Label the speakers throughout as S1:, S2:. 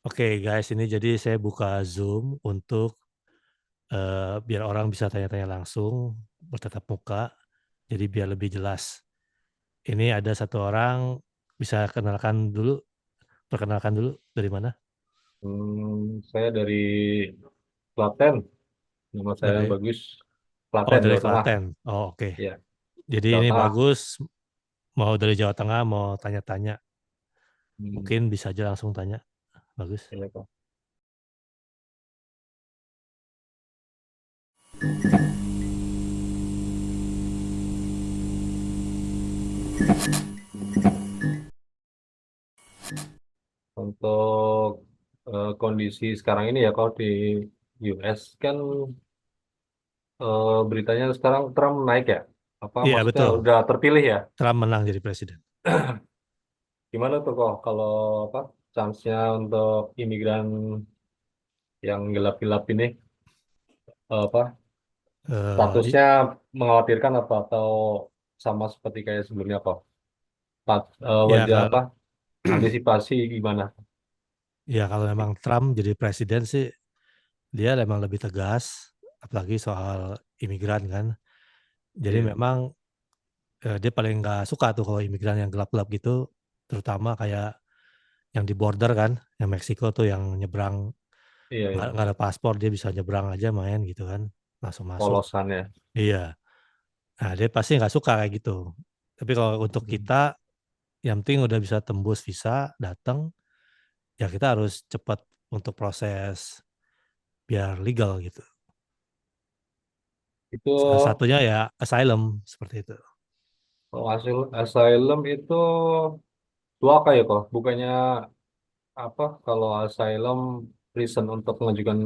S1: Oke guys, ini jadi saya buka Zoom untuk, biar orang bisa tanya-tanya langsung, bertatap muka, jadi biar lebih jelas. Ini ada satu orang, bisa perkenalkan dulu dari mana?
S2: Saya dari Klaten, nama saya
S1: Dari
S2: Bagus,
S1: oh
S2: Klaten,
S1: dari
S2: Jawa Tengah.
S1: Klaten, oh oke.
S2: Ya,
S1: Jadi
S2: Jawa
S1: ini
S2: Tengah.
S1: bagus, mau dari Jawa Tengah, mau tanya-tanya,
S2: Hmm,
S1: mungkin bisa aja langsung tanya, bagus.
S2: iya, Pak. Untuk kondisi sekarang ini ya, kalau di US kan beritanya sekarang Trump naik ya. Apa
S1: Iya
S2: maksudnya
S1: betul,
S2: udah terpilih ya?
S1: Trump menang jadi presiden.
S2: Gimana tuh kok kalau apa chance-nya untuk imigran yang gelap-gelap ini apa
S1: Eee,
S2: statusnya mengkhawatirkan apa atau sama seperti kayak sebelumnya kok?
S1: ya
S2: Wajah
S1: kalau
S2: apa antisipasi gimana?
S1: ya kalau memang Trump jadi presiden sih, dia memang lebih tegas, apalagi soal imigran kan. Jadi
S2: Iya,
S1: memang, dia paling nggak suka tuh kalau imigran yang gelap-gelap gitu, terutama kayak yang di border kan, yang Meksiko tuh yang nyebrang,
S2: iya, iya.
S1: nggak ada paspor dia bisa nyebrang aja main gitu kan, langsung masuk.
S2: Polosan ya.
S1: Iya. Nah dia pasti nggak suka kayak gitu. Tapi kalau untuk
S2: Hmm.
S1: kita, yang penting udah bisa tembus visa, datang, ya kita harus cepat untuk proses biar legal gitu.
S2: Itu
S1: Salah satunya ya asylum, seperti itu.
S2: kalau hasil asylum itu dua kali ya kok. Bukannya apa kalau asylum reason untuk mengajukan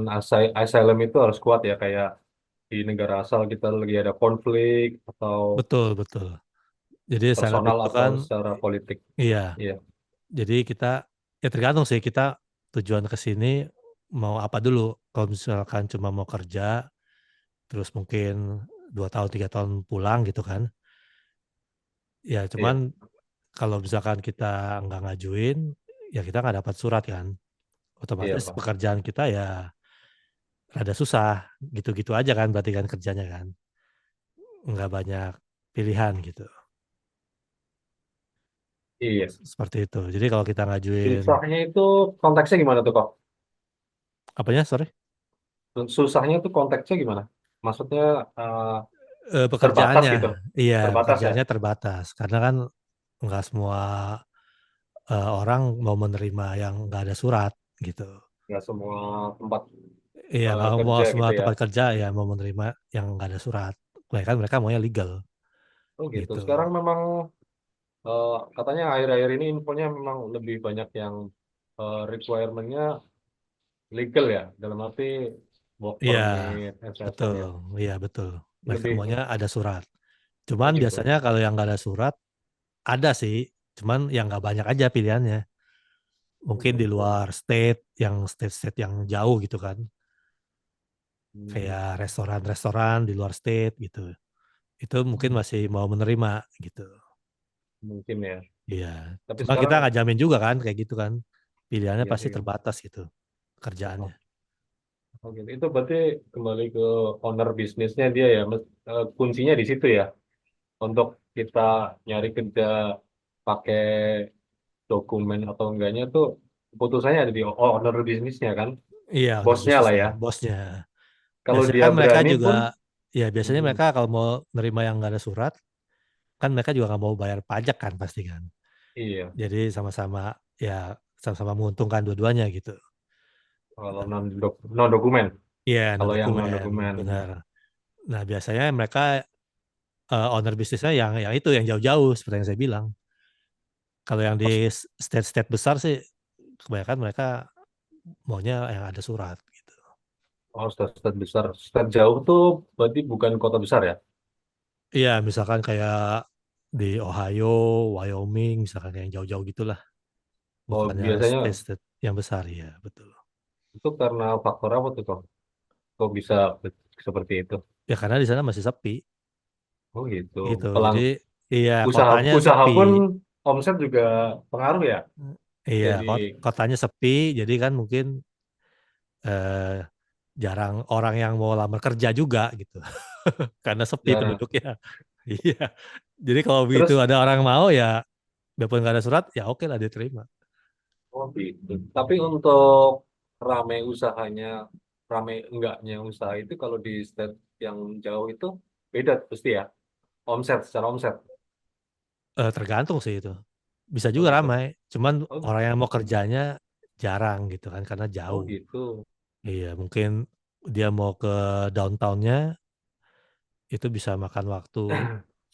S2: asylum itu harus kuat ya kayak di negara asal kita lagi ada konflik atau
S1: Betul betul. Jadi asylum
S2: personal
S1: itu
S2: atau
S1: kan
S2: secara politik.
S1: iya,
S2: Iya,
S1: jadi kita ya tergantung sih kita tujuan ke sini mau apa dulu. Kalau misalkan cuma mau kerja, terus mungkin 2 tahun, 3 tahun pulang gitu kan, ya
S2: iya,
S1: cuman kalau misalkan kita nggak ngajuin, ya kita nggak dapat surat kan,
S2: iya
S1: otomatis
S2: Pak.
S1: pekerjaan kita ya rada susah, gitu-gitu aja kan berarti kan kerjanya kan, nggak banyak pilihan gitu,
S2: Iya.
S1: seperti itu. Jadi kalau kita ngajuin
S2: Susahnya itu konteksnya gimana tuh kok?
S1: apanya, sorry?
S2: Susahnya itu konteksnya gimana? Maksudnya eh, terbatas
S1: Pekerjaannya,
S2: gitu,
S1: iya
S2: terbatas ya.
S1: pekerjaannya terbatas karena kan nggak semua, orang mau menerima yang nggak ada surat gitu.
S2: Nggak semua tempat
S1: Iya nggak mau
S2: kerja
S1: semua
S2: gitu ya.
S1: tempat kerja ya mau menerima yang nggak ada surat, mereka maunya legal
S2: Oh gitu.
S1: gitu.
S2: Sekarang memang katanya akhir-akhir ini infonya memang lebih banyak yang requirement-nya legal ya, dalam arti work
S1: Iya
S2: permit, SSN
S1: betul,
S2: ya.
S1: iya betul, mereka
S2: Lebih,
S1: maunya ada surat.
S2: oh
S1: Cuman
S2: gitu.
S1: biasanya kalau yang nggak ada surat, ada sih, cuman yang nggak banyak aja pilihannya.
S2: Oh
S1: Mungkin di
S2: gitu.
S1: luar state, yang state-state yang jauh gitu kan,
S2: Hmm,
S1: kayak restoran-restoran di luar state gitu. Itu mungkin masih mau menerima gitu.
S2: mungkin ya.
S1: Iya,
S2: Tapi
S1: cuma kita
S2: sekarang,
S1: nggak jamin juga kan kayak gitu kan, pilihannya
S2: iya
S1: pasti
S2: sih.
S1: terbatas gitu,
S2: Oh,
S1: kerjaannya.
S2: oh, oh gitu. Itu berarti kembali ke owner bisnisnya dia ya. Kuncinya di situ ya. Untuk kita nyari kerja pakai dokumen atau enggaknya tuh keputusannya ada di owner bisnisnya kan,
S1: Iya, owner
S2: bosnya lah
S1: bisnisnya,
S2: ya.
S1: bosnya.
S2: Kalau
S1: Biasanya
S2: dia
S1: kan mereka
S2: berani
S1: juga
S2: pun,
S1: ya biasanya
S2: hmm,
S1: mereka kalau mau nerima yang nggak ada surat, kan mereka juga nggak mau bayar pajak kan pasti kan.
S2: iya.
S1: Jadi sama-sama ya sama-sama menguntungkan dua-duanya gitu.
S2: Kalau non dokumen,
S1: Iya, non
S2: kalau yang non
S1: dokumen,
S2: dokumen,
S1: benar. Nah biasanya mereka, owner bisnisnya yang itu, yang jauh-jauh seperti yang saya bilang. Kalau yang
S2: pas,
S1: di state-state besar sih, kebanyakan mereka maunya yang ada surat gitu.
S2: oh state besar, state jauh tuh berarti bukan kota besar ya?
S1: Iya, misalkan kayak di Ohio, Wyoming, misalkan yang jauh-jauh gitulah,
S2: Oh
S1: bukan yang
S2: biasanya
S1: state-state yang besar, iya betul.
S2: itu karena faktor apa tuh kok? Kok bisa seperti itu?
S1: Ya karena di sana masih sepi,
S2: Oh gitu.
S1: gitu.
S2: Pelang
S1: Jadi iya
S2: usaha
S1: kotanya
S2: usaha
S1: sepi.
S2: pun omset juga pengaruh ya?
S1: Iya,
S2: Jadi
S1: kotanya sepi, jadi kan mungkin eh, jarang orang yang mau lamar kerja juga gitu, karena sepi
S2: jarang.
S1: penduduknya. Iya, jadi kalau begitu
S2: Terus
S1: ada orang mau ya, biarpun nggak ada surat, ya oke lah diterima.
S2: oh gitu. Tapi untuk rame usahanya, rame enggaknya usaha itu kalau di state yang jauh itu beda pasti ya. Omset secara omset.
S1: Tergantung sih itu. Bisa
S2: Oh
S1: juga
S2: gitu.
S1: ramai, cuman
S2: Oh,
S1: orang yang mau kerjanya jarang gitu kan, karena
S2: oh
S1: jauh.
S2: gitu.
S1: Iya, mungkin dia mau ke downtownnya itu bisa makan waktu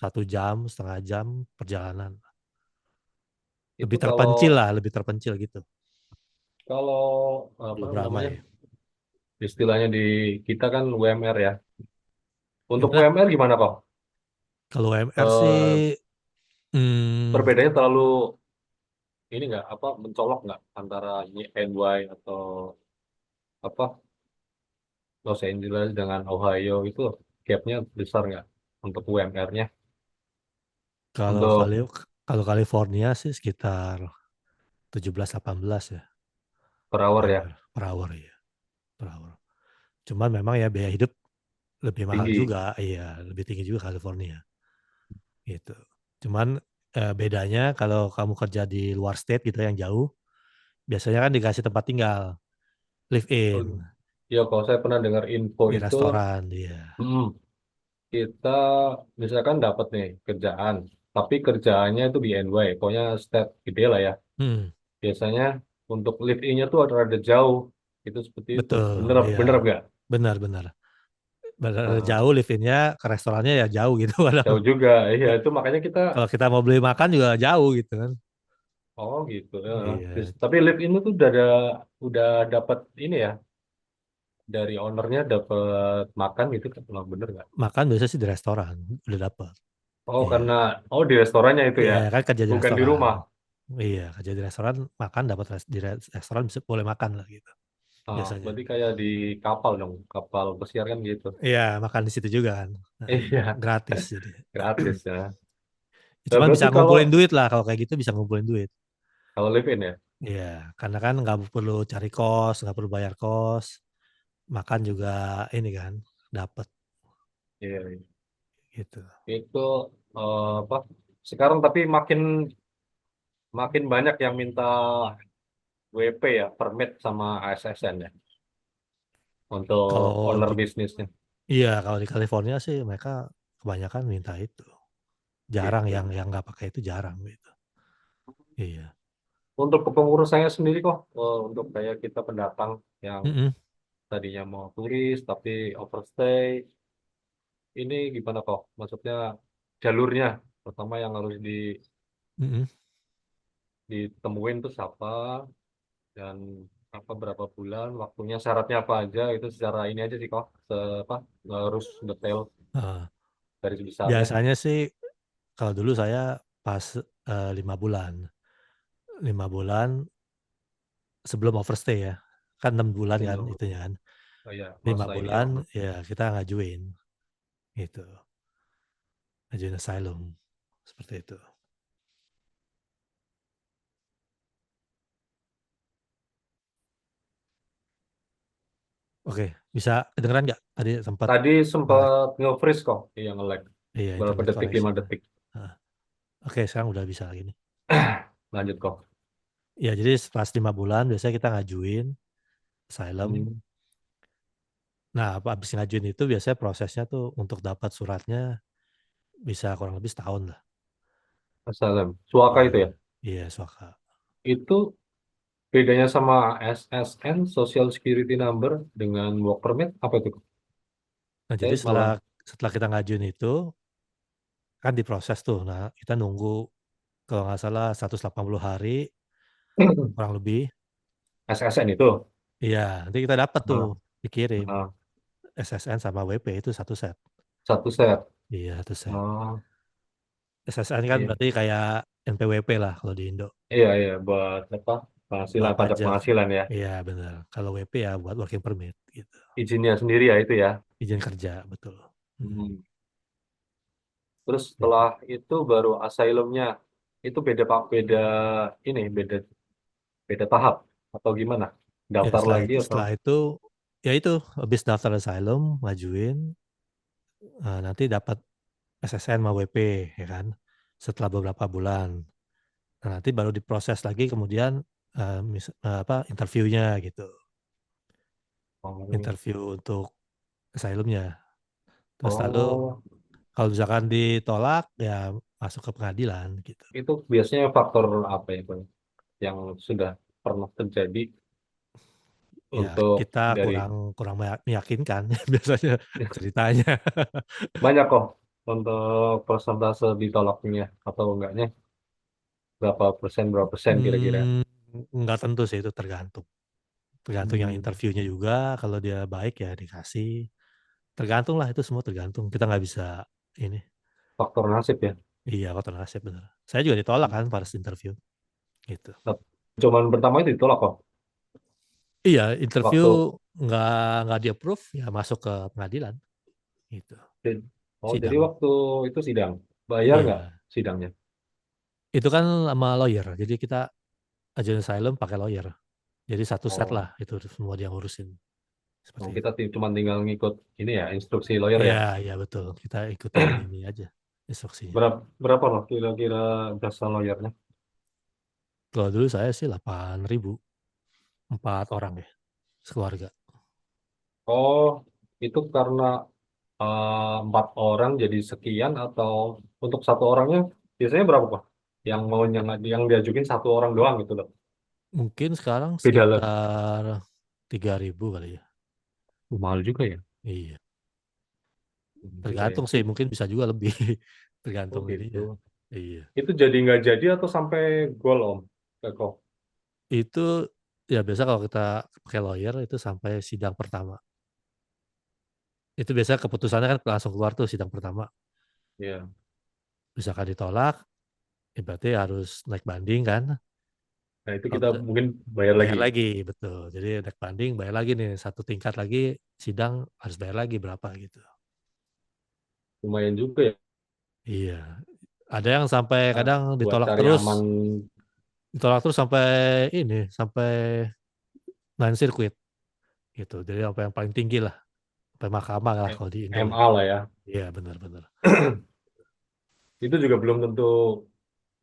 S1: 1 jam, setengah jam perjalanan.
S2: Itu
S1: Lebih
S2: kalau
S1: terpencil lah, lebih terpencil gitu.
S2: kalau apa
S1: Belum
S2: namanya
S1: ramai.
S2: istilahnya di kita kan UMR ya. Untuk
S1: Gimana?
S2: UMR gimana kok?
S1: Kalau UMR sih,
S2: Eh,
S1: hmm,
S2: perbedaannya terlalu ini nggak apa mencolok nggak antara NY atau apa Los Angeles dengan Ohio itu gapnya besar nggak untuk UMR-nya
S1: kalau
S2: untuk
S1: kalau California sih sekitar 17-18 ya
S2: per hour ya
S1: UMR per hour ya, per hour. Cuman memang ya biaya hidup lebih mahal
S2: tinggi.
S1: juga, iya lebih tinggi juga California gitu. Cuman bedanya kalau kamu kerja di luar state gitu yang jauh, biasanya kan dikasih tempat tinggal, live
S2: Oh,
S1: in
S2: ya kalau saya pernah dengar info
S1: di
S2: itu,
S1: restoran, dia.
S2: hmm, kita misalkan dapat nih kerjaan, tapi kerjaannya itu di NY, pokoknya state gede lah ya.
S1: Hmm,
S2: Biasanya untuk live in-nya tuh ada rada jauh, itu seperti itu.
S1: betul,
S2: Bener
S1: iya,
S2: bener nggak?
S1: benar-benar. Benar
S2: Nah,
S1: jauh live in-nya ke restorannya ya jauh gitu. Kadang.
S2: jauh juga, iya itu makanya kita,
S1: Kalau kita mau beli makan juga jauh gitu kan.
S2: oh gitu. Ya.
S1: Iya.
S2: Tapi live in itu udah dapat ini ya dari ownernya dapat makan gitu kan, oh, bener nggak?
S1: Makan biasa sih di restoran, udah dapet.
S2: Oh
S1: Iya.
S2: karena oh di restorannya itu
S1: Iya
S2: ya,
S1: kan kerja di
S2: bukan di
S1: restoran.
S2: rumah.
S1: Iya, kerja di restoran, makan dapat di restoran bisa boleh makan lah gitu
S2: Ah,
S1: biasanya.
S2: berarti kayak di kapal dong, kapal pesiar kan gitu.
S1: Iya, makan di situ juga kan. Nah,
S2: Iya,
S1: gratis jadi.
S2: gratis ya. Nah,
S1: Cuman bisa
S2: berarti
S1: ngumpulin duit lah kalau kayak gitu, bisa ngumpulin duit.
S2: kalau live in ya,
S1: Iya, karena kan nggak perlu cari kos, nggak perlu bayar kos, makan juga ini kan dapat
S2: iya, iya.
S1: gitu.
S2: Itu apa? Sekarang tapi makin makin banyak yang minta WP ya, permit sama ASSN ya, untuk
S1: Kalau
S2: owner
S1: di
S2: bisnisnya.
S1: iya kalau di California sih mereka kebanyakan minta itu. Jarang
S2: Gitu.
S1: yang nggak pakai itu jarang gitu. Iya.
S2: Untuk kepengurusannya sendiri kok, untuk kayak kita pendatang yang
S1: Mm-mm,
S2: tadinya mau turis tapi overstay, ini gimana kok? Maksudnya jalurnya, pertama yang harus
S1: mm-mm.
S2: ditemuin tuh siapa dan apa berapa bulan, waktunya, syaratnya apa aja itu secara ini aja sih kok, apa nggak harus detail
S1: Nah,
S2: garis besarnya.
S1: biasanya sih kalau dulu saya pas 5 bulan, 5 bulan sebelum overstay ya, kan 6 bulan kan
S2: Untuk
S1: itunya kan,
S2: oh ya
S1: lima
S2: masa ini ya.
S1: bulan ya kita ngajuin gitu, ngajuin asylum seperti itu. Oke, bisa kedengeran nggak? Tadi sempat
S2: Tadi
S1: nge-lag.
S2: sempat nge-freeze kok, iya nge-lag
S1: Iya,
S2: berapa
S1: internet
S2: detik, 5
S1: connection.
S2: detik.
S1: Nah, oke, sekarang udah bisa lagi nih.
S2: Lanjut kok.
S1: Ya, jadi pas 5 bulan biasanya kita ngajuin asylum.
S2: Hmm,
S1: Nah, habis ngajuin itu biasanya prosesnya tuh untuk dapat suratnya bisa kurang lebih setahun lah.
S2: Assalam. Suaka
S1: Iya,
S2: itu ya.
S1: iya suaka.
S2: Itu bedanya sama SSN, Social Security Number, dengan work permit, apa itu?
S1: Nah, jadi
S2: Saya
S1: setelah
S2: malah
S1: setelah kita ngajuin itu kan diproses tuh. Nah, kita nunggu kalau nggak salah 180 hari kurang lebih.
S2: SSN itu.
S1: Iya, nanti kita dapat tuh
S2: Nah,
S1: dikirim
S2: nah,
S1: SSN sama WP itu satu set.
S2: satu set.
S1: Iya, satu set.
S2: Oh,
S1: SSN kan
S2: iya.
S1: berarti kayak NPWP lah kalau di Indo.
S2: Iya, iya, buat apa? Penghasilan,
S1: Buat
S2: pajak
S1: pajak.
S2: penghasilan ya.
S1: Iya, benar. Kalau WP ya buat working permit gitu.
S2: Izinnya sendiri ya itu ya.
S1: Izin kerja, betul. Hmm,
S2: Hmm. Terus
S1: gitu.
S2: setelah itu baru asylumnya. Itu beda Pak, beda ini, beda beda tahap atau gimana?
S1: Ya
S2: Daftar lagi atau?
S1: setelah itu, ya itu habis daftar asylum, ngajuin, nanti dapat SSN sama WP ya kan, setelah beberapa bulan. Nah nanti baru diproses lagi kemudian, interviewnya gitu,
S2: Oh,
S1: interview untuk asylum-nya. Terus lalu
S2: oh,
S1: kalau misalkan ditolak ya masuk ke pengadilan gitu.
S2: itu biasanya faktor apa ya, Bang? Yang sudah pernah terjadi
S1: Ya
S2: untuk
S1: kita
S2: dari
S1: kurang kurang meyakinkan biasanya ceritanya.
S2: banyak kok untuk persentase ditolaknya atau enggaknya berapa persen kira-kira?
S1: Nggak tentu sih itu tergantung. Tergantung yang
S2: Hmm,
S1: interviewnya juga, kalau dia baik ya dikasih. Tergantung lah itu semua tergantung. Kita nggak bisa ini.
S2: faktor nasib ya.
S1: Iya, faktor nasib bener. Saya juga ditolak kan pas interview gitu.
S2: Nah, cuman pertama itu ditolak kok
S1: Iya, interview
S2: waktu.
S1: nggak di-approve ya masuk ke pengadilan gitu.
S2: Oh, jadi
S1: Sidang.
S2: waktu itu sidang bayar nggak
S1: Iya.
S2: sidangnya?
S1: Itu kan sama lawyer. Jadi kita ajuin asylum pakai lawyer. Jadi satu set
S2: Oh,
S1: lah itu semua dia ngurusin
S2: oh,
S1: seperti
S2: kita
S1: itu.
S2: cuma tinggal ngikut ini ya instruksi lawyer
S1: Iya,
S2: ya.
S1: iya betul. Kita ikutin ini aja instruksinya.
S2: Berapa berapa loh kira-kira jasa lawyernya?
S1: Kalau dulu saya sih 8.000, 4 orang ya, sekeluarga.
S2: Oh, itu karena 4 orang jadi sekian atau untuk satu orangnya biasanya berapa Pak? Yang mau yang diajukin satu orang doang gitu loh.
S1: Mungkin sekarang
S2: Beda lah.
S1: sekitar 3.000 kali ya.
S2: Mahal juga ya.
S1: Iya,
S2: Juga ya.
S1: tergantung sih, mungkin bisa juga lebih,
S2: Oh
S1: tergantung
S2: gitu.
S1: ininya. Iya,
S2: Itu jadi nggak jadi atau sampai gol Om? Kok?
S1: itu ya biasa kalau kita pakai lawyer itu sampai sidang pertama. Itu biasanya keputusannya kan langsung keluar tuh sidang pertama.
S2: Ya.
S1: Misalkan ditolak, ya berarti harus naik banding kan.
S2: Nah itu
S1: Kalau
S2: kita
S1: tidak,
S2: mungkin bayar
S1: bayar
S2: lagi.
S1: lagi, betul. Jadi naik banding, bayar lagi nih, satu tingkat lagi sidang harus bayar lagi berapa gitu.
S2: Lumayan juga ya.
S1: Iya, ada yang sampai kadang
S2: Buat
S1: ditolak
S2: cari
S1: terus,
S2: aman.
S1: sampai ini, sampai main sirkuit gitu. Jadi sampai yang paling tinggi lah, sampai mahkamah lah kalau di Indo lah.
S2: MA lah ya.
S1: Iya benar-benar.
S2: Itu juga belum tentu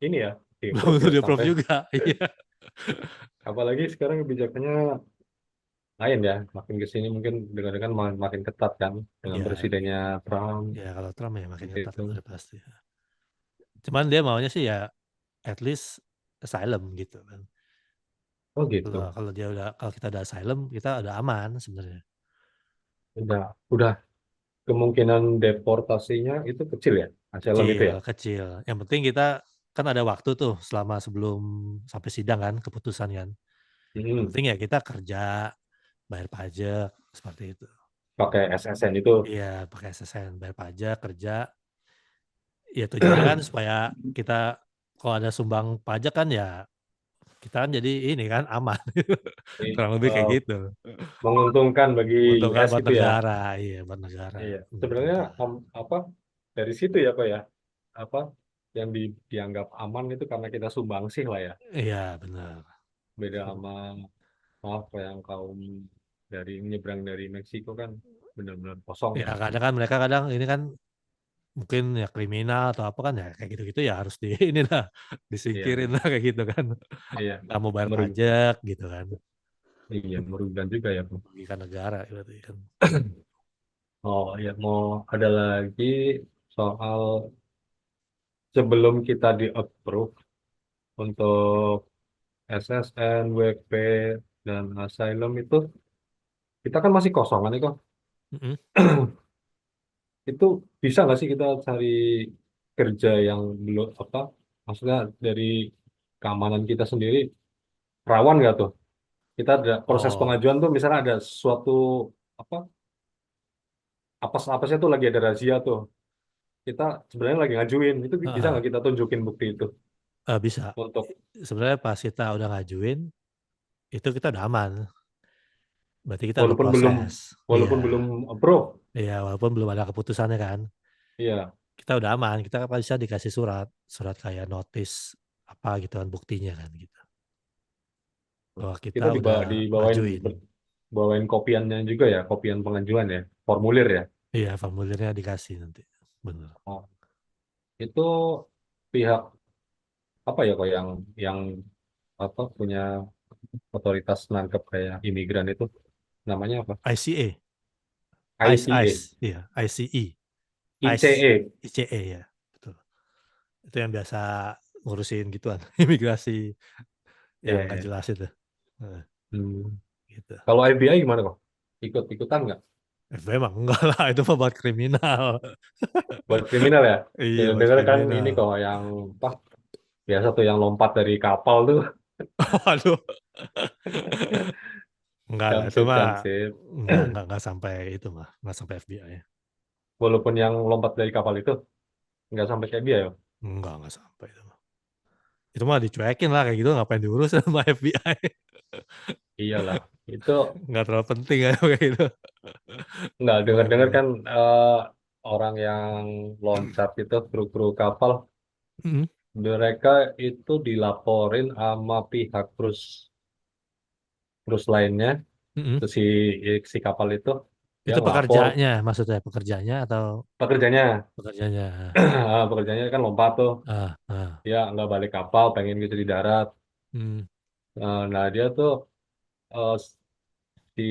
S2: ini ya, di
S1: Belum
S2: approve
S1: tentu
S2: ya
S1: di approve
S2: sampai.
S1: juga. Iya.
S2: Apalagi sekarang kebijakannya lain ya, makin ke sini mungkin dengan makin ketat kan dengan
S1: Ya,
S2: presidennya Trump
S1: ya kalau Trump ya makin ketat
S2: gitu.
S1: udah pasti. Cuman dia maunya sih ya at least asylum gitu kan.
S2: Oh
S1: Kalau
S2: gitu.
S1: kalau dia udah kalau kita udah asylum, kita udah aman sebenarnya.
S2: Udah kemungkinan deportasinya itu kecil ya, asylum itu
S1: Kecil,
S2: ya.
S1: kecil. Yang penting kita kan ada waktu tuh selama sebelum sampai sidang kan, keputusan kan. Yang
S2: Hmm,
S1: penting ya kita kerja, bayar pajak, seperti itu.
S2: pakai SSN itu.
S1: Iya, pakai SSN, bayar pajak, kerja. Ya tujuannya kan supaya kita kalau ada sumbang pajak kan ya kita kan jadi ini kan aman. Kurang lebih kayak
S2: eh,
S1: gitu.
S2: menguntungkan bagi
S1: Menguntungkan
S2: US
S1: buat
S2: gitu ya.
S1: negara, iya buat negara
S2: Iya, sebenarnya
S1: menguntungkan.
S2: apa dari situ ya Pak ya, apa yang dianggap aman itu karena kita sumbangsih lah ya.
S1: Iya benar.
S2: Beda sama maaf yang kaum dari nyebrang dari Meksiko kan benar-benar kosong
S1: Ya
S2: kan.
S1: kadang kan mereka kadang ini kan mungkin ya kriminal atau apa kan ya kayak gitu-gitu ya harus di inilah
S2: Iya,
S1: disingkirin lah kayak gitu kan.
S2: iya,
S1: Nggak mau bayar
S2: merugi,
S1: pajak gitu kan.
S2: iya merugikan juga ya Pak.
S1: Merugikan negara berarti kan.
S2: Oh iya, mau ada lagi soal sebelum kita di approve untuk SSN, WP, dan asylum itu kita kan masih kosongan nih kok.
S1: Mm-mm.
S2: Itu bisa nggak sih kita cari kerja yang belum apa? Maksudnya dari keamanan kita sendiri rawan nggak tuh? Kita ada proses
S1: Oh,
S2: pengajuan tuh misalnya ada suatu apa apa sih tuh lagi ada razia tuh. Kita sebenarnya lagi ngajuin itu bisa
S1: heeh,
S2: nggak kita tunjukin bukti itu
S1: bisa.
S2: untuk
S1: Sebenarnya pas kita udah ngajuin itu kita udah aman. Berarti kita udah
S2: walaupun belum
S1: proses. Iya,
S2: walaupun belum approve.
S1: iya walaupun belum ada keputusannya kan.
S2: Iya.
S1: Kita udah aman, kita kan bisa dikasih surat, surat kayak notice apa gitu kan buktinya kan gitu. bahwa kita
S2: Kita
S1: udah
S2: dibawain
S1: ngajuin.
S2: bawain kopiannya juga ya, kopian pengajuan ya, formulir ya.
S1: Iya, formulirnya dikasih nanti. Bener.
S2: Oh, itu pihak apa ya kok yang apa punya otoritas nangkep kayak imigran itu namanya apa?
S1: ICA, ICE,
S2: ICA,
S1: ICE, iya, ICE, ICE,
S2: ICE.
S1: ICE ya, betul. Itu yang biasa ngurusin gituan, imigrasi yang
S2: Iya,
S1: nggak
S2: iya.
S1: jelas itu. Heeh,
S2: Hmm.
S1: gitu.
S2: Kalau FBI gimana kok? Ikut-ikutan nggak?
S1: Memang enggak lah, itu mah buat kriminal.
S2: Buat kriminal ya?
S1: Iya, buat
S2: Dengar-dengar kan ini
S1: kriminal.
S2: kok yang apa? Biasa tuh yang lompat dari kapal tuh.
S1: Waduh, enggak lah, itu
S2: Jamsip,
S1: mah
S2: jamsip.
S1: enggak sampai itu mah, enggak sampai FBI.
S2: Walaupun yang lompat dari kapal itu nggak sampai kayak dia ya.
S1: Enggak sampai itu mah. Itu mah dicuekin lah kayak gitu, ngapain diurus sama FBI.
S2: Iyalah. Itu
S1: Enggak terlalu penting ya kayak gitu.
S2: nggak dengar-dengar
S1: Waduh.
S2: kan orang yang loncat itu kru-kru kapal
S1: Mm,
S2: mereka itu dilaporin sama pihak krus lainnya
S1: mm.
S2: ke si kapal itu dia
S1: Itu
S2: ngelapor
S1: pekerjanya, maksudnya pekerjanya atau
S2: pekerjanya.
S1: pekerjanya?
S2: Pekerjanya kan lompat tuh
S1: Ah, ah,
S2: dia nggak balik kapal pengen gitu di darat.
S1: hmm,
S2: Nah dia tuh eh, si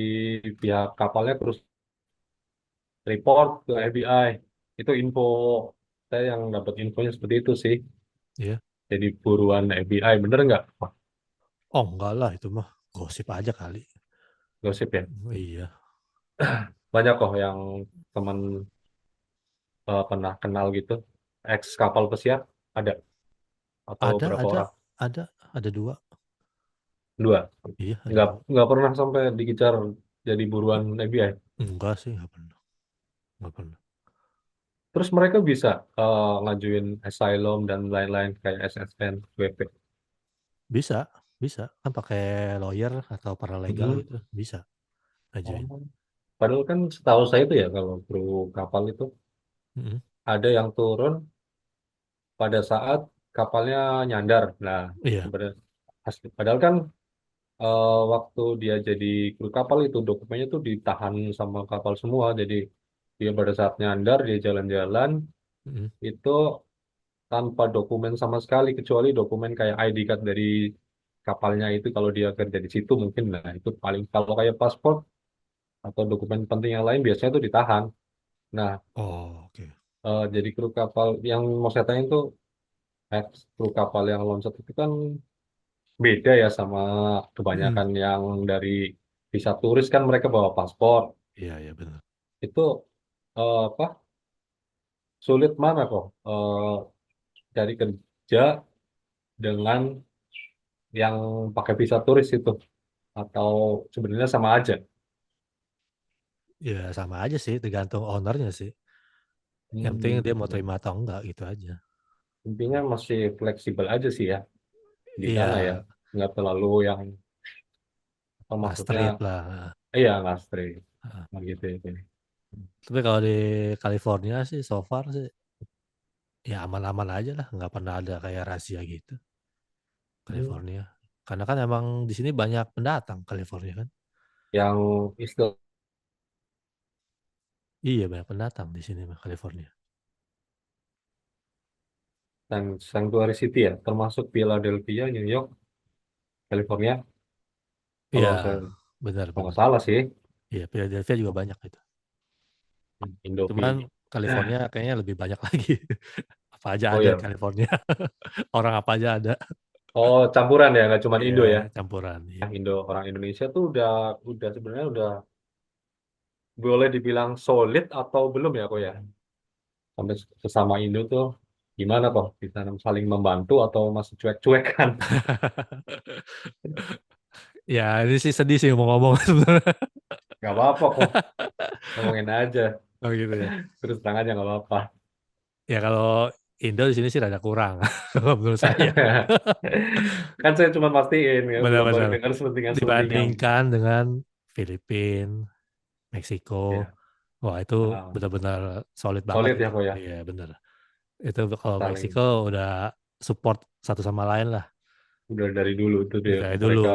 S2: pihak kapalnya terus report ke FBI. Itu info saya yang dapat infonya seperti itu sih.
S1: iya.
S2: Jadi buruan FBI bener nggak? Wah,
S1: Oh enggak lah itu mah gosip aja kali.
S2: gosip ya.
S1: Iya.
S2: Banyak kok yang teman pernah kenal gitu. Ex kapal pesiar ada atau
S1: Ada,
S2: berapa
S1: ada,
S2: orang?
S1: ada, ada dua.
S2: Dua.
S1: Iya, ada
S2: Nggak
S1: dua.
S2: nggak pernah sampai dikejar jadi buruan FBI.
S1: Enggak sih, enggak pernah. Enggak pernah.
S2: Terus mereka bisa ngajuin asylum dan lain-lain kayak SSN, WP.
S1: Bisa, bisa. Kan pakai lawyer atau paralegal
S2: Mhm.
S1: gitu, bisa ngajuin.
S2: Oh. Padahal kan setahu saya itu ya kalau kru kapal itu
S1: Mm-mm.
S2: ada yang turun pada saat kapalnya nyandar. Nah,
S1: Iya.
S2: sebenarnya padahal kan waktu dia jadi kru kapal itu dokumennya tuh ditahan sama kapal semua. Jadi dia pada saat nyandar dia jalan-jalan
S1: Mm-mm.
S2: itu tanpa dokumen sama sekali kecuali dokumen kayak ID card dari kapalnya itu kalau dia kerja di situ mungkin nah itu paling kalau kayak paspor atau dokumen penting yang lain biasanya itu ditahan. Nah,
S1: Oh, oke.
S2: jadi kru kapal yang mau saya tanya itu kru kapal yang loncat itu kan beda ya sama
S1: Mm-mm.
S2: kebanyakan yang dari visa turis kan mereka bawa paspor.
S1: Iya, iya benar.
S2: Itu apa sulit mana kok cari kerja dengan yang pakai visa turis itu atau sebenarnya sama aja?
S1: Ya sama aja sih, tergantung ownernya sih. Yang penting dia mau
S2: Ya.
S1: terima atau enggak gitu aja.
S2: Intinya masih fleksibel aja sih ya di sana ya.
S1: Iya,
S2: Nggak terlalu yang apa
S1: nggak
S2: maksudnya
S1: straight lah.
S2: iya nggak straight.
S1: Heeh.
S2: Nah, gitu itu.
S1: Tapi kalau di California sih so far sih ya aman-aman aja lah, nggak pernah ada kayak rahasia gitu
S2: Hmm.
S1: California. Karena kan emang di sini banyak pendatang California kan.
S2: Yang istilah
S1: Iya banyak pendatang di sini mah California.
S2: Sanctuary City ya, termasuk Philadelphia, New York, California.
S1: Iya
S2: Kalau saya kalau nggak
S1: benar-benar.
S2: salah sih,
S1: Iya Philadelphia juga banyak itu. Cuman
S2: Indomie.
S1: California kayaknya lebih banyak lagi. Apa aja
S2: Oh
S1: ada di
S2: ya,
S1: California. Orang apa aja ada.
S2: oh campuran ya, nggak cuma
S1: Iya
S2: Indo ya.
S1: campuran. Iya.
S2: Indo orang Indonesia tuh udah sebenarnya udah boleh dibilang solid atau belum ya kok ya? Sampai sesama Indo tuh gimana kok bisa saling membantu atau masih cuek-cuekan?
S1: Ya ini sih sedih sih mau ngomong sebenarnya.
S2: Nggak apa-apa kok, ngomongin aja.
S1: Oh gitu ya.
S2: Terus terang aja nggak apa-apa.
S1: Ya kalau Indo di sini sih rada kurang kalau menurut saya.
S2: Kan saya cuma pastiin ya, belum baru
S1: Benar-benar
S2: dengar selentingan-selentingan.
S1: dibandingkan dengan Filipina, Meksiko.
S2: Ya,
S1: Wah itu
S2: ah,
S1: benar-benar solid banget
S2: solid ya
S1: itu.
S2: kok ya,
S1: Iya benar. Itu kalau Meksiko
S2: saling.
S1: udah support satu sama lain lah.
S2: udah dari dulu tuh dia
S1: Kayak dulu,
S2: mereka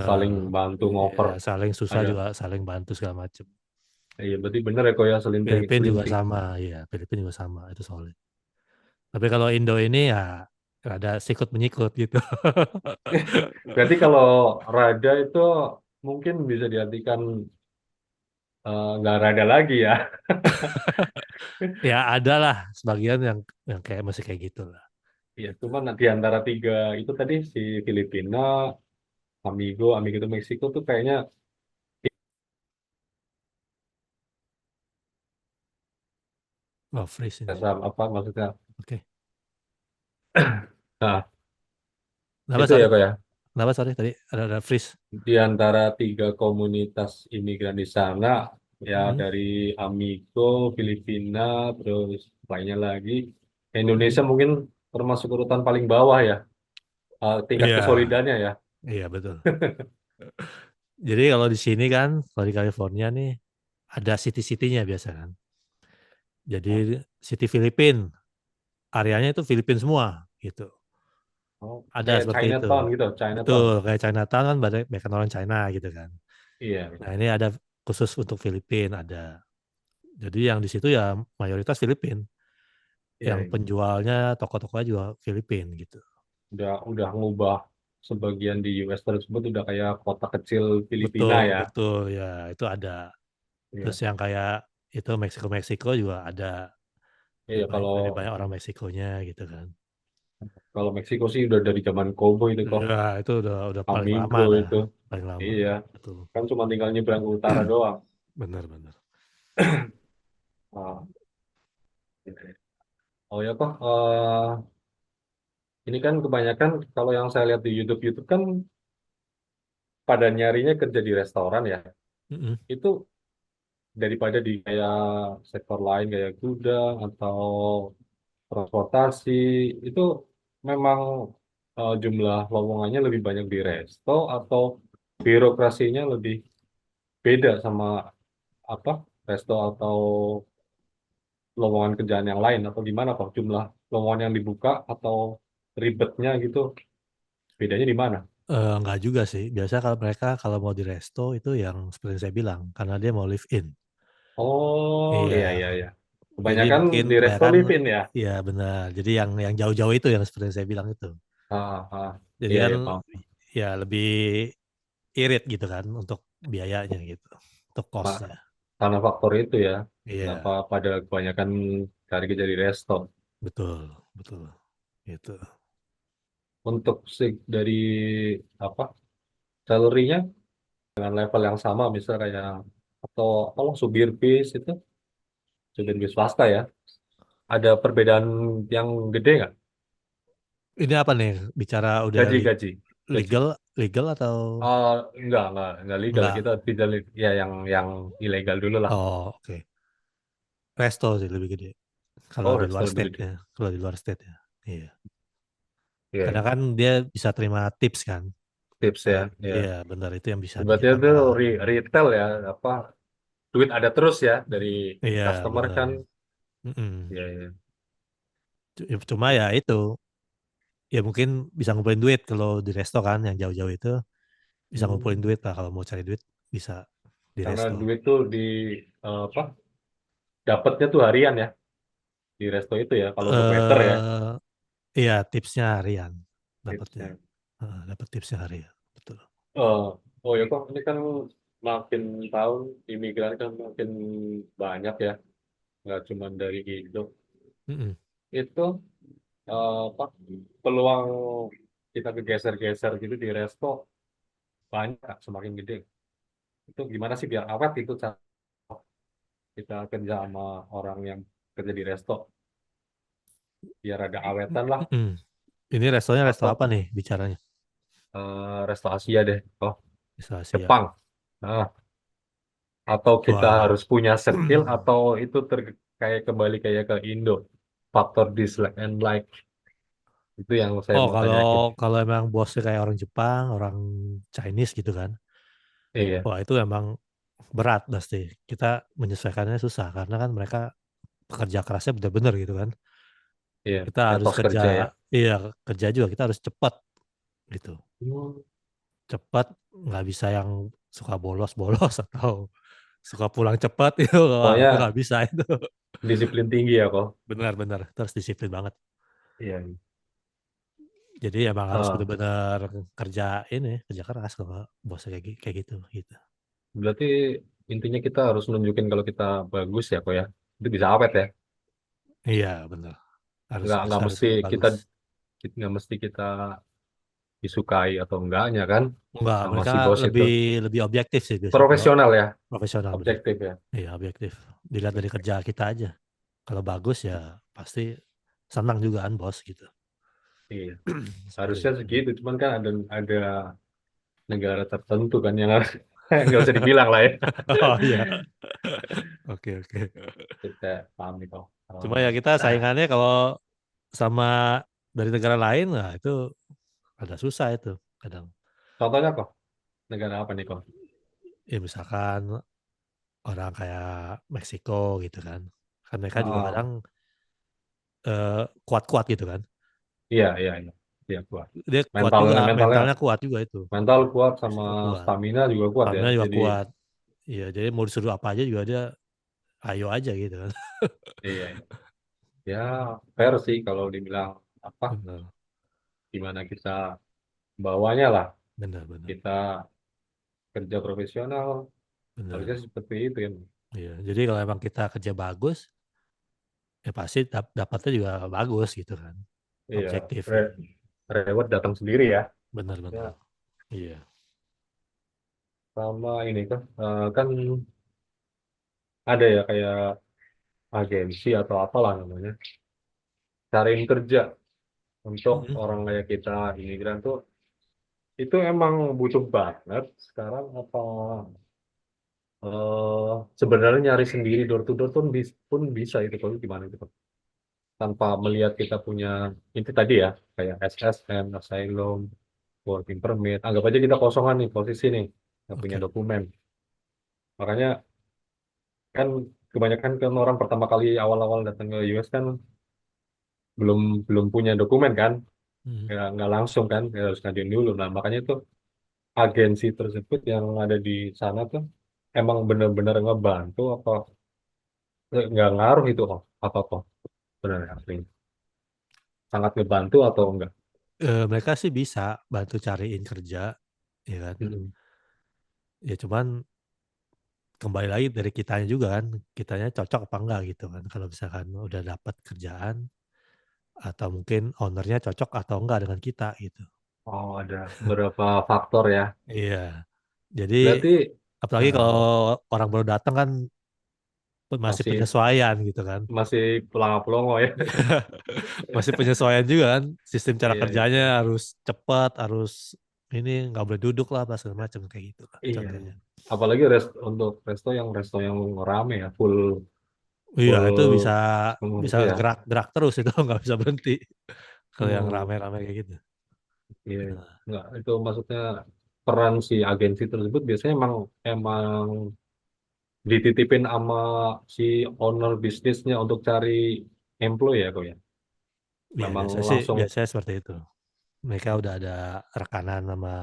S2: saling
S1: bener.
S2: bantu ngoper.
S1: Ya, saling susah
S2: Ada,
S1: juga saling bantu segala macem.
S2: iya berarti bener ya kok ya
S1: Filipina juga
S2: selinting-selinting.
S1: sama, iya Filipina juga sama, itu solid. Tapi kalau Indo ini ya ada sikut menyikut gitu.
S2: Berarti kalau rada itu mungkin bisa diartikan nggak rada lagi ya.
S1: Ya ada lah sebagian yang kayak masih kayak gitu lah.
S2: Ya,
S1: Gitu.
S2: cuman di antara tiga itu tadi si Filipina, Amigo, Amigo itu Meksiko tuh kayaknya
S1: Oh, freeze ini.
S2: apa maksudnya?
S1: Oke.
S2: Nah,
S1: Kenapa
S2: itu
S1: sorry?
S2: ya kok ya.
S1: Kenapa sorry tadi ada freeze?
S2: Di antara tiga komunitas imigran di sana, ya
S1: Mm-mm.
S2: dari Amigo, Filipina, terus lainnya lagi,
S1: Mm-mm.
S2: Indonesia mungkin termasuk urutan paling bawah ya, tingkat
S1: Iya,
S2: kesolidannya ya.
S1: iya betul. Jadi kalau di sini kan, kalau di California nih ada city-citynya biasa kan. Jadi city Filipin, areanya itu Filipin semua gitu.
S2: Oh,
S1: Ada
S2: kayak
S1: seperti itu.
S2: Chinatown gitu, Chinatown.
S1: Betul, kayak Chinatown kan banyak kan orang China gitu kan.
S2: Iya,
S1: Nah, ini ada khusus untuk Filipin ada. Jadi yang di situ ya mayoritas Filipin.
S2: iya,
S1: Yang
S2: iya.
S1: penjualnya toko-tokonya juga Filipin gitu.
S2: Udah ngubah sebagian di US tersebut udah kayak kota kecil Filipina
S1: Betul,
S2: ya.
S1: betul ya itu ada. Terus
S2: Iya,
S1: yang kayak itu Meksiko juga ada.
S2: iya kalau
S1: Lebih banyak orang Meksikonya gitu kan.
S2: kalau Meksiko sih udah dari zaman Cowboy itu kok,
S1: Ya itu udah paling lama
S2: Amigo
S1: dah,
S2: itu.
S1: paling lama.
S2: Iya,
S1: Betul.
S2: kan cuma tinggal nyebrang ke utara doang.
S1: Benar-benar.
S2: Ah, gitu ya. Oh ya kok, ini kan kebanyakan kalau yang saya lihat di YouTube YouTube kan pada nyarinya kerja di restoran ya.
S1: Mm-mm.
S2: Itu daripada di kayak sektor lain kayak gudang atau transportasi itu memang jumlah lowongannya lebih banyak di resto atau birokrasinya lebih beda sama apa resto atau lowongan kerjaan yang lain atau gimana kok jumlah lowongan yang dibuka atau ribetnya gitu bedanya di mana?
S1: Enggak juga sih. Biasa kalau mereka kalau mau di resto itu yang seperti yang saya bilang karena dia mau live in.
S2: Oh
S1: Iya.
S2: iya iya iya.
S1: Jadi
S2: Kebanyakan
S1: mungkin
S2: di resto
S1: kebanyakan
S2: live-in ya.
S1: ya benar. Jadi yang jauh-jauh itu yang seperti yang saya bilang itu. Jadi
S2: Iya
S1: kan
S2: iya paham.
S1: ya lebih irit gitu kan untuk biayanya gitu. Untuk
S2: Mak,
S1: cost-nya.
S2: karena faktor itu ya. Kenapa
S1: Iya,
S2: pada kebanyakan cari kerja di resto?
S1: betul, betul. Gitu.
S2: Untuk dari apa salary-nya dengan level yang sama misal kayak atau kalau supir bis itu supir bis swasta ya ada perbedaan yang gede nggak
S1: Ini apa nih? Bicara udah
S2: gaji gaji
S1: legal, legal atau
S2: oh enggak legal kita
S1: enggak?
S2: tidak ya yang ilegal dulu lah.
S1: Oh, oke. Resto sih lebih gede. Kalau
S2: Oh
S1: di
S2: resto
S1: luar
S2: lebih
S1: state
S2: gede
S1: ya. Kalau di luar state ya. Iya.
S2: iya
S1: Karena
S2: iya.
S1: kan dia bisa terima tips kan.
S2: Tips
S1: Nah,
S2: ya ya
S1: iya benar itu yang bisa
S2: berarti
S1: bikin
S2: itu
S1: tambah.
S2: retail ya apa duit ada terus ya dari
S1: Iya
S2: customer
S1: benar.
S2: kan
S1: Mm-mm.
S2: ya ya
S1: Cuma ya itu ya mungkin bisa ngumpulin duit kalau di resto kan yang jauh-jauh itu bisa ngumpulin
S2: Hmm.
S1: duit lah kalau mau cari duit bisa di
S2: Karena
S1: resto.
S2: duit tuh di apa dapatnya tuh harian ya di resto itu ya kalau untuk waiter ya.
S1: Eh iya tipsnya harian dapatnya.
S2: Tipsnya.
S1: Dapat tipsnya harian. Betul.
S2: Oh, oh ya kok ini kan makin tahun imigran kan makin banyak ya, nggak cuma dari Indo.
S1: Mm-mm.
S2: Itu apa peluang kita kegeser-geser gitu di resto banyak Kak, semakin gede. Itu gimana sih biar awet itu cara kita kerja sama orang yang kerja di resto biar ada awetan lah
S1: Mm-mm. Ini restonya resto
S2: atau
S1: apa nih bicaranya?
S2: resto Asia deh. Oh,
S1: Resto Asia.
S2: Jepang. Nah, atau kita
S1: Wah.
S2: harus punya skill atau itu kayak kembali kayak ke Indo faktor dislike and like itu yang saya
S1: Oh,
S2: mau
S1: kalau
S2: tanyakin.
S1: kalau emang bosnya kayak orang Jepang, orang Chinese gitu kan.
S2: Iya
S1: Wah, itu emang berat pasti. Kita menyesuaikannya susah karena kan mereka pekerja kerasnya benar-benar gitu kan.
S2: iya
S1: Kita harus
S2: etos
S1: kerja,
S2: kerja ya
S1: iya kerja juga kita harus cepat. gitu.
S2: Hmm.
S1: Cepat, nggak bisa yang suka bolos-bolos atau suka pulang cepat itu, wah itu
S2: Pokoknya
S1: nggak bisa itu.
S2: disiplin tinggi ya kok.
S1: Benar-benar terus disiplin banget.
S2: Iya. Iya.
S1: Jadi emang harus
S2: Ah,
S1: benar-benar kerja keras kalau bosnya kayak gitu gitu.
S2: berarti intinya kita harus nunjukin kalau kita bagus ya kok ya. Itu bisa awet ya.
S1: Iya benar, harus harus
S2: Nggak
S1: harus
S2: mesti kita
S1: bagus.
S2: nggak mesti kita disukai atau enggaknya kan
S1: Enggak,
S2: sama
S1: mereka
S2: si bos itu.
S1: lebih lebih objektif sih biasanya kalau
S2: Profesional ya,
S1: profesional, benar.
S2: objektif ya.
S1: Iya objektif, dilihat dari kerja kita aja. Kalau bagus ya pasti senang juga kan bos gitu.
S2: Iya,
S1: Seperti
S2: harusnya
S1: itu.
S2: segitu. Cuman kan ada negara tertentu kan yang harus nggak usah dibilang lah ya.
S1: Oh iya, oke oke.
S2: Kita paham nih kok.
S1: Cuma ya kita saingannya kalau sama dari negara lain, nah itu ada susah itu kadang.
S2: Contohnya kok, negara apa nih kok?
S1: Ya misalkan orang kayak Meksiko gitu kan. Kan mereka juga
S2: Ah,
S1: kadang kuat-kuat gitu kan.
S2: iya iya iya, iya kuat.
S1: Dia kuat juga,
S2: Mentalnya mentalnya
S1: mentalnya kuat juga itu.
S2: mental kuat sama
S1: Meksiko kuat.
S2: stamina juga kuat ya.
S1: Stamina juga
S2: Jadi
S1: kuat. Iya, jadi mau disuruh apa aja juga dia ayo aja gitu kan.
S2: iya, iya. Ya fair sih kalau dibilang apa,
S1: Benar,
S2: gimana kita bawanya lah.
S1: benar, benar,
S2: Kita kerja profesional harusnya
S1: benar.
S2: seperti itu ya.
S1: Iya, jadi kalau emang kita kerja bagus, ya pasti dapatnya juga bagus gitu kan.
S2: Iya,
S1: Objektif gitu.
S2: re- reward datang sendiri ya.
S1: Benar,
S2: Ya,
S1: benar. Iya.
S2: sama ini kan ada ya kayak agensi atau apalah namanya, cariin kerja untuk
S1: Mm-mm.
S2: orang kayak kita imigran tuh itu emang butuh banget sekarang apa sebenarnya nyari sendiri door to door pun bisa itu kalau gimana gitu tanpa melihat kita punya itu tadi ya kayak SSN, asylum, working permit, anggap aja kita kosongan nih posisi nih nggak punya
S1: Oke.
S2: dokumen, makanya kan kebanyakan kan orang pertama kali awal-awal datang ke US kan belum belum punya dokumen kan,
S1: Mm.
S2: nggak langsung kan, ya harus ngajuin dulu. Nah makanya tuh agensi tersebut yang ada di sana tuh emang bener-bener ngebantu apa nggak ngaruh itu kok apa kok benar asli sangat ngebantu atau enggak.
S1: Mereka sih bisa bantu cariin kerja, ya kan.
S2: Mm-mm.
S1: Ya cuman kembali lagi dari kitanya juga kan, kitanya cocok apa enggak gitu kan. Kalau misalkan udah dapat kerjaan atau mungkin ownernya cocok atau enggak dengan kita gitu.
S2: Oh ada beberapa faktor ya,
S1: Iya. Jadi
S2: berarti
S1: apalagi
S2: eh,
S1: kalau orang baru datang kan masih
S2: masih
S1: penyesuaian gitu kan.
S2: masih pelongo ya.
S1: Masih penyesuaian juga kan. Sistem cara
S2: Iya iya
S1: kerjanya harus cepat, harus ini nggak boleh duduk lah, apa segala macam kayak gitu lah
S2: iya iya.
S1: contohnya.
S2: Apalagi untuk resto yang rame ya full
S1: Iya, itu bisa
S2: full
S1: bisa
S2: ya.
S1: gerak-gerak terus itu nggak bisa berhenti kalau yang
S2: Hmm,
S1: rame-rame kayak gitu.
S2: iya.
S1: Nah,
S2: Nggak, itu maksudnya peran si agensi tersebut biasanya emang emang dititipin sama si owner bisnisnya untuk cari employee ya kok ya.
S1: iya
S2: Memang langsung
S1: biasanya seperti itu. Mereka udah ada rekanan sama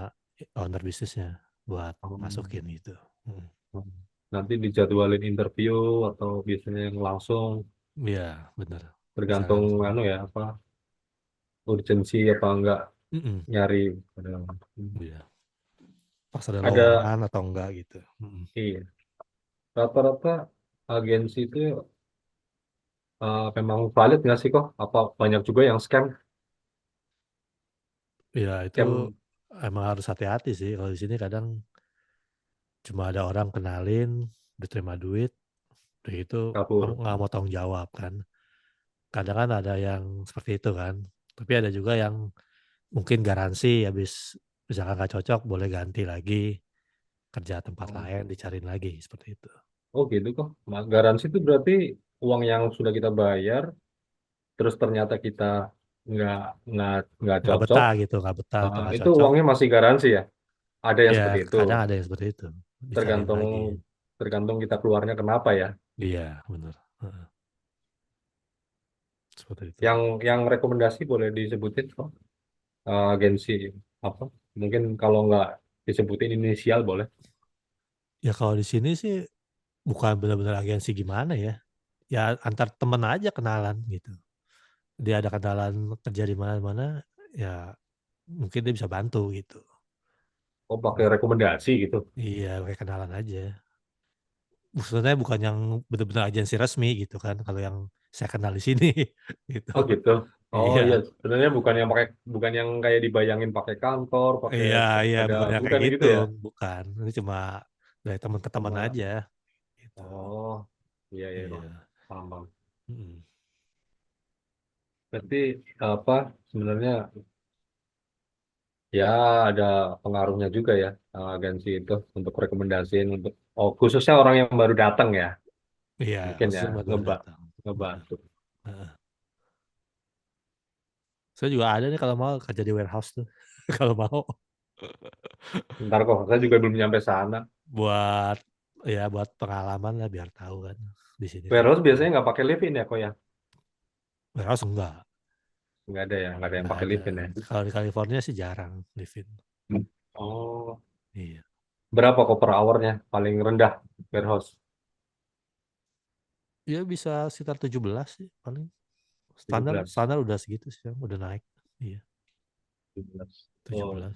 S1: owner bisnisnya buat masukin
S2: um,
S1: gitu. Hmm.
S2: nanti dijadwalin interview atau biasanya yang langsung
S1: Iya, bener. Bisa
S2: tergantung
S1: langsung.
S2: anu ya apa urgensi apa enggak
S1: Mm-mm.
S2: nyari
S1: Iya. Pas ada
S2: ada
S1: lowongan atau enggak gitu. Mm-mm.
S2: iya rata-rata agensi itu memang valid nggak sih kok apa banyak juga yang
S1: Ya itu
S2: scam
S1: emang harus hati-hati sih. Kalau di sini kadang cuma ada orang kenalin, diterima duit, udah itu
S2: kabur.
S1: nggak mau tanggung jawab kan. Kadang kan ada yang seperti itu kan. Tapi ada juga yang mungkin garansi habis misalkan nggak cocok boleh ganti lagi kerja tempat
S2: Oh,
S1: lain dicariin lagi seperti itu.
S2: oh gitu kok. Garansi itu berarti uang yang sudah kita bayar, terus ternyata kita nggak nggak nggak
S1: Nggak
S2: cocok,
S1: betah gitu, nggak betah atau nggak
S2: itu
S1: cocok.
S2: uangnya masih garansi ya. Ada yang
S1: Ya
S2: seperti itu.
S1: kadang ada yang seperti itu dicariin
S2: Tergantung
S1: lagi.
S2: tergantung kita keluarnya kenapa ya.
S1: Iya benar. Heeh, seperti itu.
S2: Yang rekomendasi boleh disebutin kok agensi. Apa? Mungkin kalau nggak disebutin inisial boleh.
S1: Ya kalau di sini sih bukan benar-benar agensi gimana ya. Ya antar temen aja kenalan gitu. Dia ada kenalan kerja di mana-mana, ya mungkin dia bisa bantu gitu.
S2: Oh, pakai rekomendasi gitu.
S1: Iya, kayak kenalan aja. Maksudnya bukan yang benar-benar agensi resmi gitu kan, kalau yang saya kenal di sini gitu.
S2: Oh gitu. Oh
S1: Iya,
S2: iya, sebenarnya bukan yang kayak dibayangin pakai kantor, pakai
S1: iya, iya,
S2: ada
S1: bukan yang
S2: bukan
S1: kayak
S2: gitu
S1: gitu,
S2: ya.
S1: bukan. Ini cuma dari teman ke teman
S2: Cuma
S1: aja gitu.
S2: oh iya iya Bang.
S1: Iya.
S2: Paham Bang.
S1: Mm.
S2: Berarti apa sebenarnya ya ada pengaruhnya juga ya agensi itu untuk rekomendasiin untuk oh khususnya orang yang baru datang ya
S1: Iya,
S2: mungkin ya
S1: khususnya buat baru
S2: ngebak
S1: datang. Benar.
S2: ngebantu.
S1: Heeh. Saya juga ada nih kalau mau kerja di warehouse tuh. Kalau mau
S2: Ntar kok saya juga belum nyampe sana.
S1: buat ya buat pengalaman lah biar tahu kan di sini kayak
S2: Warehouse
S1: gimana.
S2: biasanya nggak pakai live in ya kok ya?
S1: Warehouse enggak.
S2: Nggak ada ya, nggak ada yang
S1: Nggak
S2: pakai
S1: ada.
S2: live in ya.
S1: Kalau di California sih jarang live-in.
S2: Oh,
S1: Iya.
S2: berapa kok per hournya paling rendah warehouse?
S1: Ya bisa sekitar 17 sih paling. Standar
S2: 17.
S1: standar udah segitu sih, udah naik. Iya,
S2: 17. Oh,
S1: 17.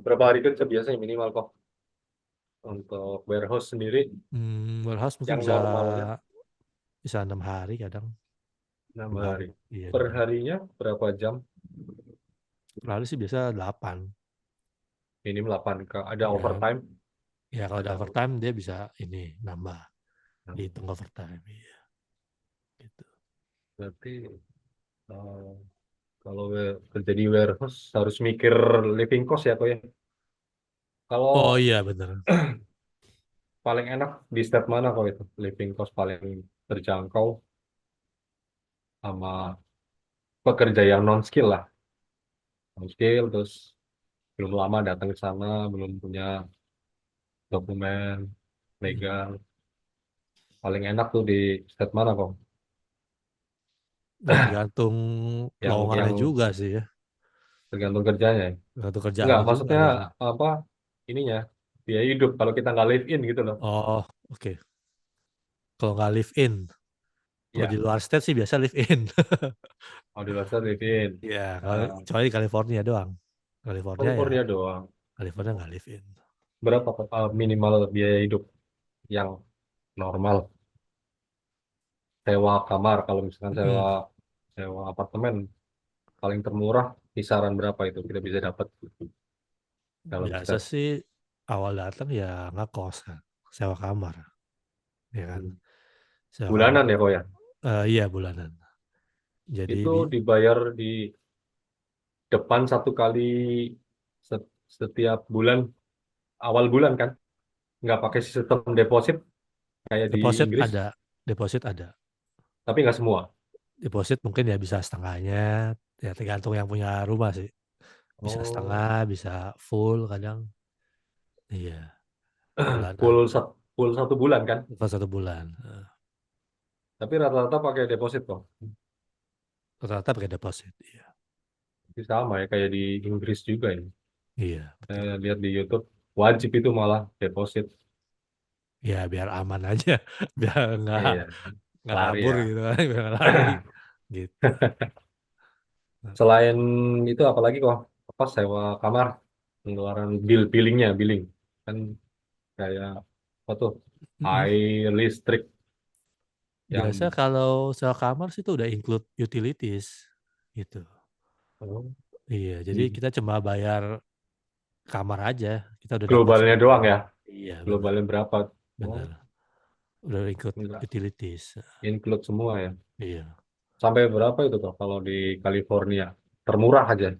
S2: berapa hari kerja biasanya minimal kok untuk warehouse sendiri
S1: Warehouse mungkin
S2: yang
S1: bisa
S2: normalnya
S1: bisa 6 hari kadang.
S2: 6
S1: 6 hari.
S2: hari.
S1: Iya,
S2: Per
S1: 6 hari.
S2: harinya berapa jam?
S1: Per hari sih biasa 8.
S2: Minim 8 ke ada
S1: Ya,
S2: overtime,
S1: ya kalau ada
S2: ada
S1: overtime dia bisa ini nambah, dihitung overtime. Iya, gitu.
S2: berarti eh, kalau kerja di warehouse harus mikir living cost ya kok ya.
S1: Oh
S2: Kalau
S1: iya bener.
S2: paling enak di step mana kok itu living cost paling terjangkau sama pekerja yang non skill lah, non skill terus belum lama datang ke sana, belum punya dokumen
S1: Mm.
S2: legal, paling enak tuh di step mana kok?
S1: Ya tergantung
S2: Yang
S1: lowongannya juga sih ya.
S2: tergantung kerjanya ya.
S1: Tergantung
S2: Enggak,
S1: kerjaannya juga
S2: maksudnya
S1: gitu.
S2: apa ininya biaya hidup kalau kita nggak live in gitu loh.
S1: Oh, oke. Kalau nggak live in, kalau di
S2: Ya,
S1: luar state sih biasa live in.
S2: kalau di luar sana live in.
S1: Iya, kalau
S2: Nah,
S1: kecuali di California doang. California ya,
S2: California doang.
S1: California nggak live in.
S2: Berapa Pak, minimal biaya hidup yang normal? Sewa kamar, kalau misalkan sewa
S1: Mm.
S2: sewa apartemen paling termurah kisaran berapa itu kita bisa dapat dalam
S1: Biasa
S2: step
S1: sih awal datang ya ngekos kan, sewa kamar, ya kan. Sewa kamar,
S2: bulanan ya kok ya?
S1: iya bulanan. Jadi
S2: Itu dibayar di depan satu kali setiap bulan awal bulan kan? Nggak pakai sistem deposit kayak di
S1: deposit
S2: Inggris,
S1: ada, deposit ada.
S2: tapi nggak semua.
S1: Deposit mungkin ya bisa setengahnya, ya tergantung yang punya rumah sih. Bisa
S2: Oh,
S1: setengah, bisa full kadang. Iya, bulanan.
S2: full satu bulan kan?
S1: Pas 1 bulan.
S2: Tapi rata-rata pakai deposit kok.
S1: Rata-rata pakai deposit. Iya,
S2: Itu sama ya kayak di Inggris juga ya.
S1: iya betul.
S2: Saya lihat di YouTube wajib itu malah deposit.
S1: Ya biar aman aja, biar
S2: Iya,
S1: nggak
S2: lari
S1: kabur
S2: ya.
S1: gitu kan, biar nggak lari gitu.
S2: Selain itu apalagi kok apa sewa kamar, pengeluaran billingnya billing kan kayak apa tuh
S1: Mm-mm.
S2: air listrik
S1: Biasa
S2: yang
S1: kalau sewa kamar sih itu udah include utilities gitu.
S2: oh,
S1: Iya, jadi
S2: di
S1: kita cuma bayar kamar aja, kita udah dapat
S2: globalnya
S1: semua.
S2: doang ya.
S1: Iya benar,
S2: Globalnya berapa? Oh,
S1: benar. Udah include
S2: enggak.
S1: utilities.
S2: Include semua ya.
S1: Iya.
S2: Sampai berapa itu kok kalau di California? Termurah aja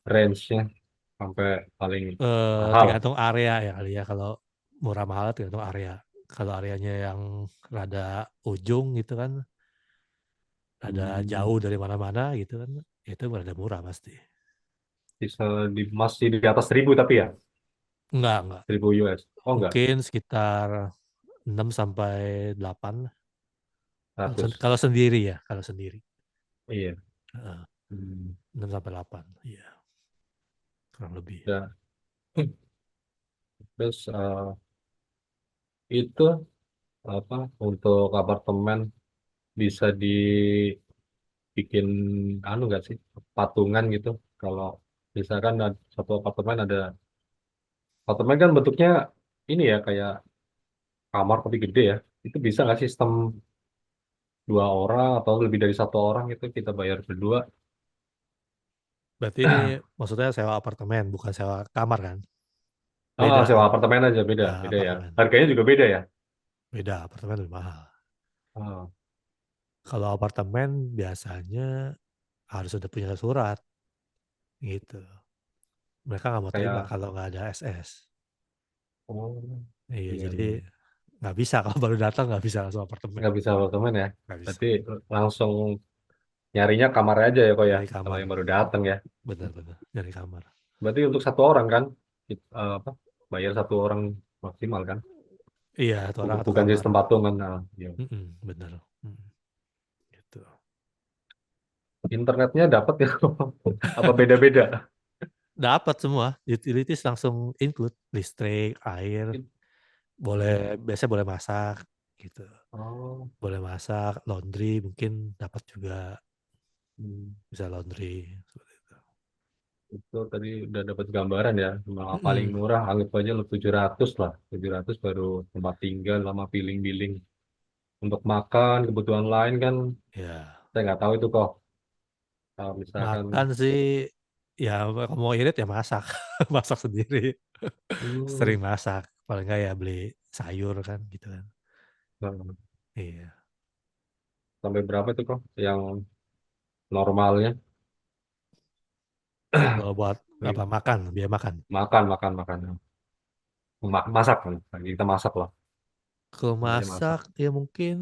S2: range-nya sampai paling mahal.
S1: Tergantung area ya kali ya. Kalau murah mahal tergantung area. Kalau areanya yang rada ujung gitu kan, rada
S2: Hmm,
S1: jauh dari mana-mana gitu kan, itu rada murah pasti.
S2: bisa masih di atas 1.000 tapi ya
S1: Enggak.
S2: 1.000 US. Oh enggak,
S1: Mungkin sekitar 6 sampai 8 lah. Kalau
S2: 100.
S1: sendiri ya, kalau sendiri.
S2: Iya.
S1: Heeh,
S2: Hmm.
S1: 6 sampai 8. Iya. kurang lebih.
S2: Ya. Terus itu apa untuk apartemen bisa dibikin anu nggak sih patungan gitu. Kalau misalkan satu apartemen kan bentuknya ini ya kayak kamar tapi gede ya. Itu bisa nggak sistem dua orang atau lebih dari satu orang itu kita bayar berdua?
S1: Berarti ini maksudnya sewa apartemen, bukan sewa kamar kan?
S2: Ah,
S1: Beda
S2: sewa
S1: kan?
S2: apartemen aja beda, beda ya.
S1: Apartemen.
S2: Harganya juga beda ya.
S1: Beda, apartemen lebih mahal.
S2: Ah,
S1: Kalau apartemen biasanya harus udah punya surat gitu. Mereka nggak mau terima
S2: kayak
S1: kalau nggak ada SS.
S2: oh
S1: Iya,
S2: iya
S1: jadi
S2: iya.
S1: nggak bisa kalau baru datang nggak bisa langsung apartemen.
S2: Nggak bisa apartemen ya.
S1: Nggak bisa.
S2: Berarti langsung nyarinya kamar aja ya kok ya.
S1: Nyari
S2: Kalau
S1: kamar.
S2: yang baru datang ya.
S1: Benar-benar. Nyari kamar.
S2: Berarti untuk satu orang kan, apa, bayar satu orang maksimal kan,
S1: Iya, satu orang satu
S2: bukan
S1: kamar.
S2: sistem patungan. Nah, iya.
S1: Bener. Gitu.
S2: Internetnya dapat ya, apa beda-beda?
S1: Dapat semua. Utilities langsung include. Listrik, air. Biasanya boleh masak. Gitu.
S2: Oh,
S1: Boleh masak, laundry mungkin dapat juga.
S2: hmm.
S1: Bisa laundry. Seperti itu.
S2: Itu tadi udah dapat gambaran ya. Paling
S1: Mm-mm.
S2: murah anggap aja lo 700 lah. 700 baru tempat tinggal sama piling-piling. Untuk makan, kebutuhan lain kan
S1: Ya.
S2: saya nggak tahu itu kok. Kalau misalkan,
S1: Makan sih, ya kalau mau irit ya masak. Masak sendiri.
S2: hmm,
S1: Sering masak. Paling nggak ya beli sayur kan gitu kan.
S2: nah,
S1: Iya.
S2: sampai berapa itu kok yang normalnya?
S1: Kalau buat apa makan, biaya makan.
S2: Makan, makan, makan. Masak kan, kita masak lah.
S1: Kalau
S2: Namanya masak.
S1: masak ya mungkin